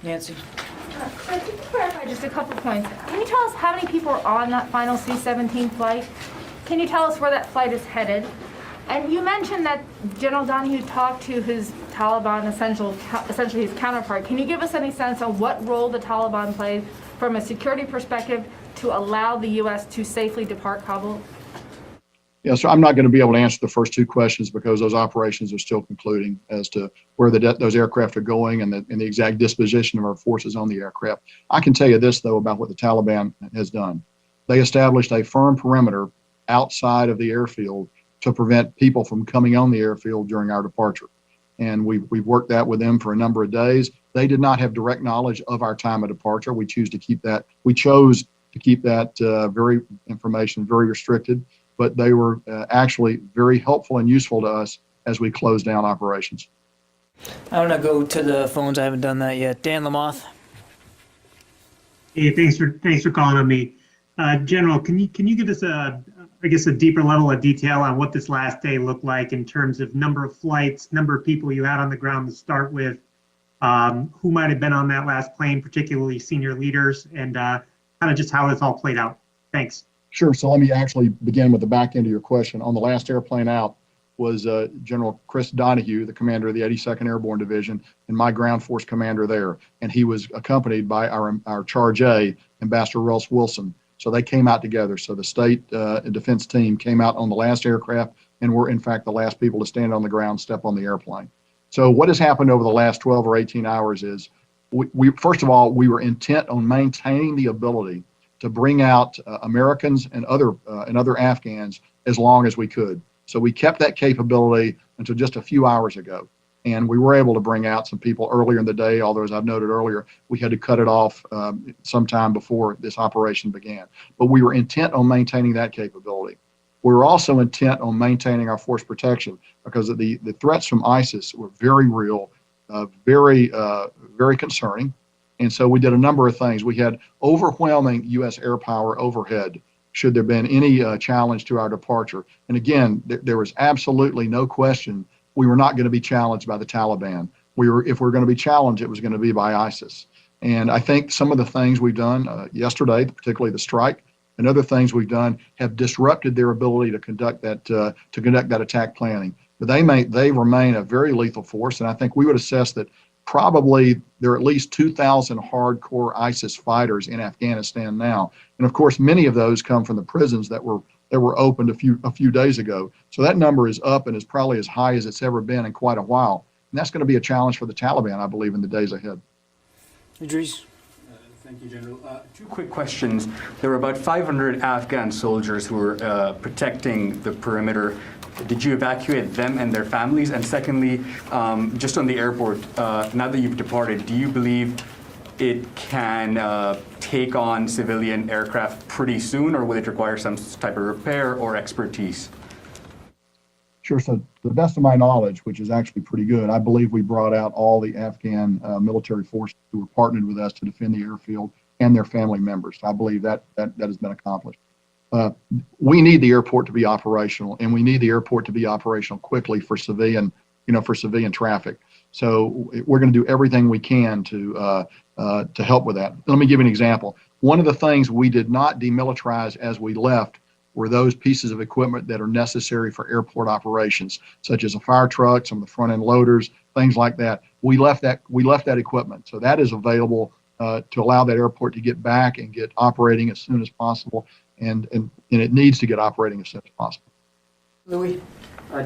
Nancy? So just to clarify just a couple points, can you tell us how many people are on that final C-17 flight? Can you tell us where that flight is headed? And you mentioned that General Donahue talked to his Taliban, essentially his counterpart. Can you give us any sense on what role the Taliban played from a security perspective to allow the U.S. to safely depart Kabul? Yeah, so I'm not going to be able to answer the first two questions because those operations are still concluding as to where those aircraft are going and the exact disposition of our forces on the aircraft. I can tell you this, though, about what the Taliban has done. They established a firm perimeter outside of the airfield to prevent people from coming on the airfield during our departure. And we've worked that with them for a number of days. They did not have direct knowledge of our time of departure. We chose to keep that very information very restricted, but they were actually very helpful and useful to us as we closed down operations. I want to go to the phones. I haven't done that yet. Dan Lamoth. Hey, thanks for calling on me. General, can you give us a deeper level of detail on what this last day looked like in terms of number of flights, number of people you had on the ground to start with, who might have been on that last plane, particularly senior leaders, and kind of just how it's all played out? Thanks. Sure. So let me actually begin with the back end of your question. On the last airplane out was General Chris Donahue, the commander of the 82nd Airborne Division, and my ground force commander there. And he was accompanied by our Charge A, Ambassador Russ Wilson. So they came out together. So the state defense team came out on the last aircraft and were, in fact, the last people to stand on the ground, step on the airplane. So what has happened over the last 12 or 18 hours is, we first of all, we were intent on maintaining the ability to bring out Americans and other Afghans as long as we could. So we kept that capability until just a few hours ago. And we were able to bring out some people earlier in the day, although as I've noted earlier, we had to cut it off sometime before this operation began. But we were intent on maintaining that capability. We were also intent on maintaining our force protection because of the threats from ISIS were very real, very concerning. And so we did a number of things. We had overwhelming U.S. air power overhead should there been any challenge to our departure. And again, there was absolutely no question we were not going to be challenged by the Taliban. If we're going to be challenged, it was going to be by ISIS. And I think some of the things we've done yesterday, particularly the strike, and other things we've done have disrupted their ability to conduct that attack planning. But they remain a very lethal force, and I think we would assess that probably there are at least 2,000 hardcore ISIS fighters in Afghanistan now. And of course, many of those come from the prisons that were opened a few days ago. So that number is up and is probably as high as it's ever been in quite a while. And that's going to be a challenge for the Taliban, I believe, in the days ahead. Idris. Thank you, General. Two quick questions. There were about 500 Afghan soldiers who were protecting the perimeter. Did you evacuate them and their families? And secondly, just on the airport, now that you've departed, do you believe it can take on civilian aircraft pretty soon, or will it require some type of repair or expertise? Sure. So to the best of my knowledge, which is actually pretty good, I believe we brought out all the Afghan military forces who were partnered with us to defend the airfield and their family members. So I believe that has been accomplished. We need the airport to be operational, and we need the airport to be operational quickly for civilian traffic. So we're going to do everything we can to help with that. Let me give you an example. One of the things we did not demilitarize as we left were those pieces of equipment that are necessary for airport operations, such as a fire truck, some of the front end loaders, things like that. We left that equipment, so that is available to allow that airport to get back and get operating as soon as possible, and it needs to get operating as soon as possible. Louis.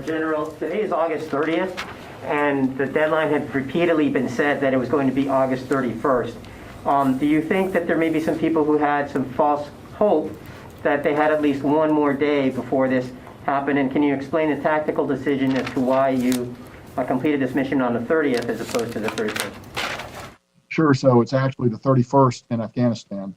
General, today is August 30th, and the deadline had repeatedly been said that it was going to be August 31st. Do you think that there may be some people who had some false hope that they had at least one more day before this happened? And can you explain the tactical decision as to why you completed this mission on the 30th as opposed to the 31st? Sure. So it's actually the 31st in Afghanistan.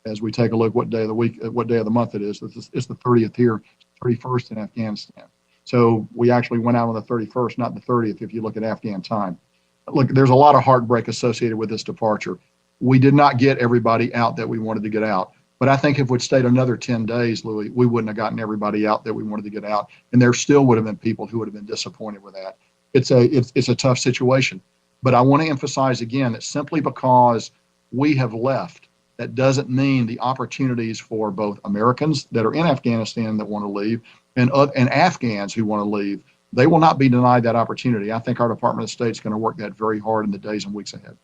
As we take a look what day of the week, what day of the month it is, it's the 30th here, 31st in Afghanistan. So we actually went out on the 31st, not the 30th, if you look at Afghan time. Look, there's a lot of heartbreak associated with this departure. We did not get everybody out that we wanted to get out. But I think if we'd stayed another 10 days, Louis, we wouldn't have gotten everybody out that we wanted to get out. And there still would have been people who would have been disappointed with that. It's a tough situation. But I want to emphasize again that simply because we have left, that doesn't mean the opportunities for both Americans that are in Afghanistan that want to leave and Afghans who want to leave, they will not be denied that opportunity. I think our Department of State is going to work that very hard in the days and weeks ahead.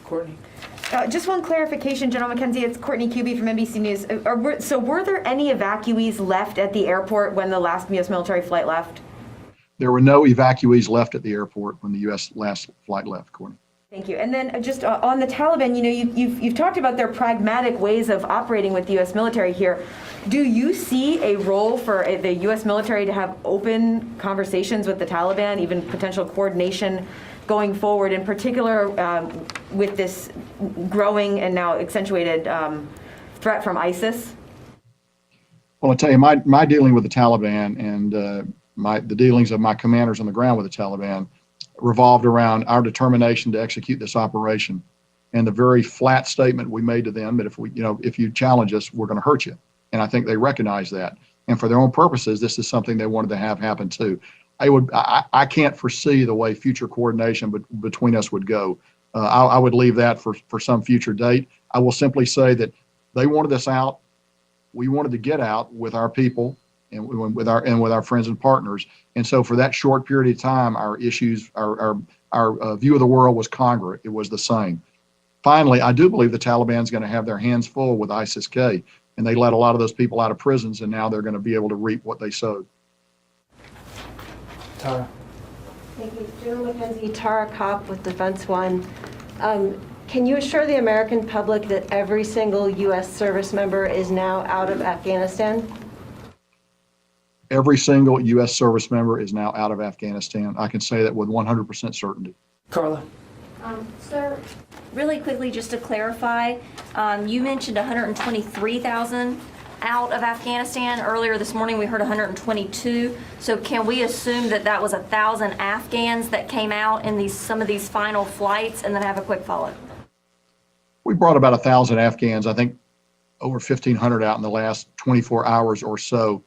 Courtney. Just one clarification, General McKenzie. It's Courtney Kuby from NBC News. So were there any evacuees left at the airport when the last U.S. military flight left? There were no evacuees left at the airport when the U.S. last flight left, Courtney. Thank you. And then just on the Taliban, you know, you've talked about their pragmatic ways of operating with the U.S. military here. Do you see a role for the U.S. military to have open conversations with the Taliban, even potential coordination going forward, in particular with this growing and now accentuated threat from ISIS? Well, I'll tell you, my dealing with the Taliban and the dealings of my commanders on the ground with the Taliban revolved around our determination to execute this operation, and the very flat statement we made to them that if you challenge us, we're going to hurt you. And I think they recognize that. And for their own purposes, this is something they wanted to have happen too. I can't foresee the way future coordination between us would go. I would leave that for some future date. I will simply say that they wanted us out. We wanted to get out with our people and with our friends and partners. And so for that short period of time, our issues, our view of the world was congruent. It was the same. Finally, I do believe the Taliban's going to have their hands full with ISIS-K, and they let a lot of those people out of prisons, and now they're going to be able to reap what they sowed. Tara. Thank you. General McKenzie, Tara Kopp with Defense One. Can you assure the American public that every single U.S. service member is now out of Afghanistan? Every single U.S. service member is now out of Afghanistan. I can say that with 100% certainty. Carla. Sir, really quickly, just to clarify, you mentioned 123,000 out of Afghanistan. Earlier this morning, we heard 122. So can we assume that that was 1,000 Afghans that came out in some of these final flights? And then I have a quick follow-up. We brought about 1,000 Afghans, I think over 1,500 out in the last 24 hours or so.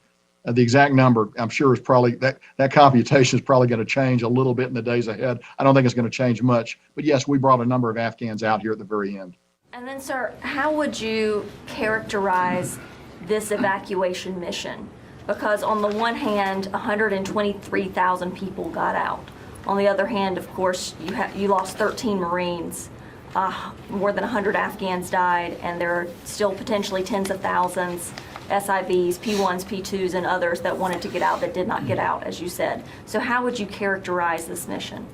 The exact number, I'm sure, is probably, that computation is probably going to change a little bit in the days ahead. I don't think it's going to change much. But yes, we brought a number of Afghans out here at the very end. And then, sir, how would you characterize this evacuation mission? Because on the one hand, 123,000 people got out. On the other hand, of course, you lost 13 Marines. More than 100 Afghans died, and there are still potentially tens of thousands SIVs, P1s, P2s, and others that wanted to get out that did not get out, as you said. So how would you characterize this mission?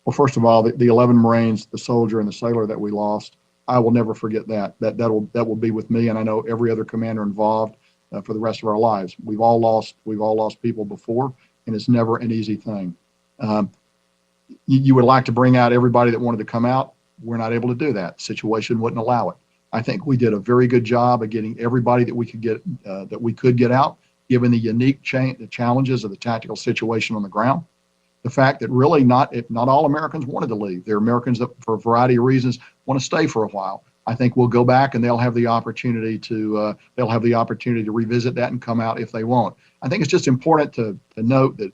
Well, first of all, the 11 Marines, the soldier and the sailor that we lost, I will never forget that. That will be with me, and I know every other commander involved for the rest of our lives. We've all lost people before, and it's never an easy thing. You would like to bring out everybody that wanted to come out. We're not able to do that. The situation wouldn't allow it. I think we did a very good job of getting everybody that we could get out, given the unique the challenges of the tactical situation on the ground. The fact that really not all Americans wanted to leave. There are Americans that, for a variety of reasons, want to stay for a while. I think we'll go back and they'll have the opportunity to revisit that and come out if they want. I think it's just important to note that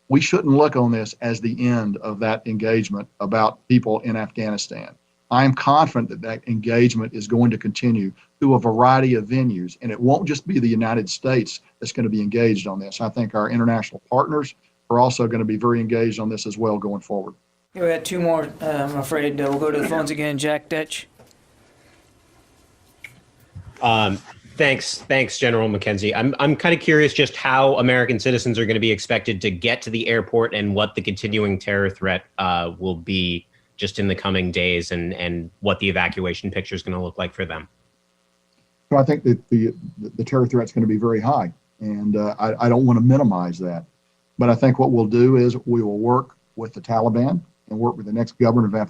we shouldn't look on this as the end of that engagement about people in Afghanistan. I am confident that engagement is going to continue through a variety of venues, and it won't just be the United States that's going to be engaged on this. I think our international partners are also going to be very engaged on this as well going forward. We had two more, I'm afraid. We'll go to the phones again. Jack Detch. Thanks, General McKenzie. I'm kind of curious just how American citizens are going to be expected to get to the airport and what the continuing terror threat will be just in the coming days, and what the evacuation picture is going to look like for them. So I think that the terror threat is going to be very high, and I don't want to minimize that. But I think what we'll do is we will work with the Taliban and work with the next government of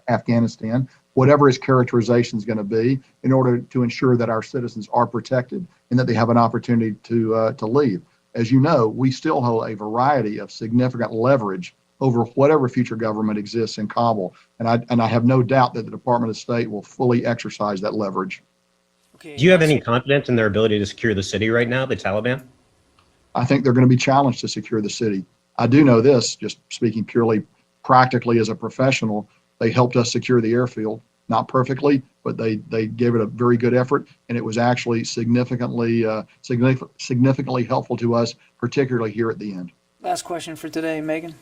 Afghanistan, whatever his characterization is going to be, in order to ensure that our citizens are protected and that they have an opportunity to leave. As you know, we still hold a variety of significant leverage over whatever future government exists in Kabul. And I have no doubt that the Department of State will fully exercise that leverage. Okay. Do you have any confidence in their ability to secure the city right now, the Taliban? I think they're going to be challenged to secure the city. I do know this, just speaking purely practically as a professional, they helped us secure the airfield. Not perfectly, but they gave it a very good effort, and it was actually significantly helpful to us, particularly here at the end. Last question for today, Megan.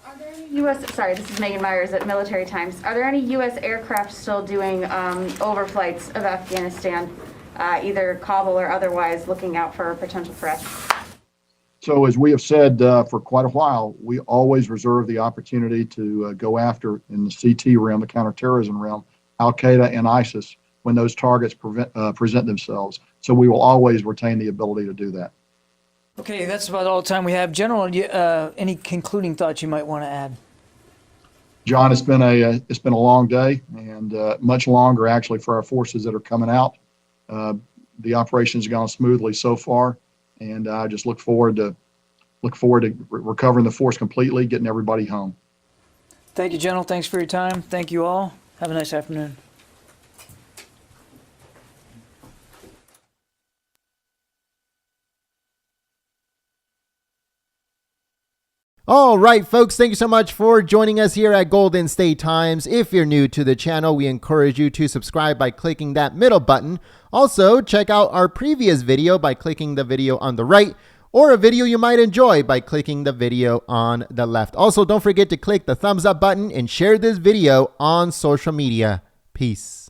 Are there any sorry, this is Megan Myers at Military Times. Are there any U.S. aircraft still doing overflights of Afghanistan, either Kabul or otherwise, looking out for potential threats? So as we have said for quite a while, we always reserve the opportunity to go after, in the CT realm, the counterterrorism realm, Al-Qaeda and ISIS when those targets present themselves. So we will always retain the ability to do that. Okay, that's about all the time we have. General, any concluding thoughts you might want to add? John, it's been a long day, and much longer actually for our forces that are coming out. The operation's gone smoothly so far. And I just look forward to recovering the force completely, getting everybody home. Thank you, General. Thanks for your time. Thank you all. Have a nice afternoon. All right, folks, thank you so much for joining us here at Golden State Times. If you're new to the channel, we encourage you to subscribe by clicking that middle button. Also, check out our previous video by clicking the video on the right, or a video you might enjoy by clicking the video on the left. Also, don't forget to click the thumbs up button and share this video on social media. Peace.